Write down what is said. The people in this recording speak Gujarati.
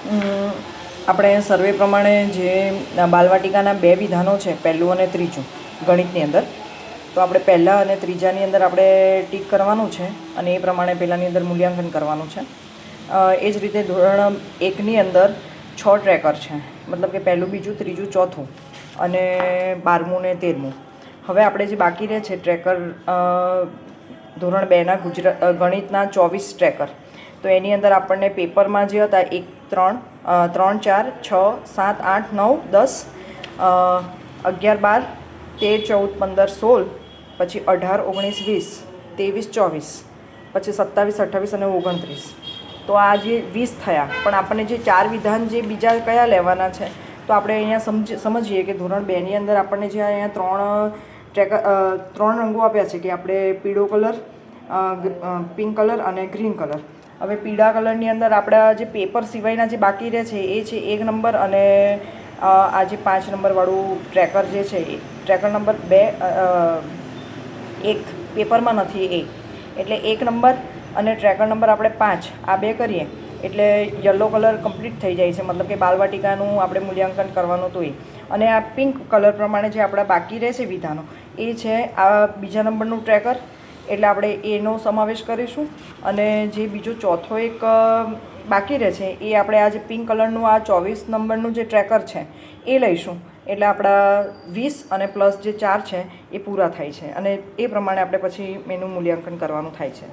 આપણે સર્વે પ્રમાણે જે બાલવાટિકાના 2 વિધાનો છે, પહેલું અને ત્રીજું ગણિતની અંદર, તો આપણે પહેલા અને ત્રીજાની અંદર આપણે ટીક કરવાનું છે અને એ પ્રમાણે પહેલાંની અંદર મૂલ્યાંકન કરવાનું છે. એ જ રીતે ધોરણ 1ની અંદર 6 ટ્રેકર છે, મતલબ કે પહેલું, બીજું, ત્રીજું, ચોથું અને 12મું ને 13મું. હવે આપણે જે બાકી રહે છે ટ્રેકર ધોરણ 2ના ગણિતના 24 ટ્રેકર, તો એની અંદર આપણને પેપરમાં જે હતા 1, 3, 3, 4, 6, 7, 8, 9, 10, 11, 12, 13, 14, 15, 16, પછી 18, 19, 20, 23, 24, પછી 27, 28 અને 29. તો આ જે 20 થયા, પણ આપણને જે 4 વિધાન જે બીજા કયા લેવાના છે, તો આપણે અહીંયા સમજીએ કે ધોરણ 2ની અંદર આપણને જે અહીંયા 3 રંગો આપ્યા છે કે આપણે પીળો કલર, પિંક કલર અને ગ્રીન કલર. હવે પીળા કલરની અંદર આપણા જે પેપર સિવાયના જે બાકી રહે છે એ છે 1 નંબર અને આ જે 5 નંબરવાળું ટ્રેકર જે છે એ ટ્રેકર નંબર 2 1 પેપરમાં નથી એ, એટલે 1 નંબર અને ટ્રેકર નંબર આપણે 5 આ 2 કરીએ એટલે યલો કલર કમ્પ્લીટ થઈ જાય છે, મતલબ કે બાલવાટિકાનું આપણે મૂલ્યાંકન કરવાનું તો એ. અને આ પિંક કલર પ્રમાણે જે આપણા બાકી રહેશે વિધાનો એ છે આ બીજા નંબરનું ટ્રેકર, એટલે આપણે એનો સમાવેશ કરીશું. અને જે બીજો ચોથો એક બાકી રહે છે એ આપણે આ જે પિંક કલરનું આ 24 નંબરનું જે ટ્રેકર છે એ લઈશું, એટલે આપણા 20 અને પ્લસ જે 4 છે એ પૂરા થાય છે અને એ પ્રમાણે આપણે પછી એનું મૂલ્યાંકન કરવાનું થાય છે.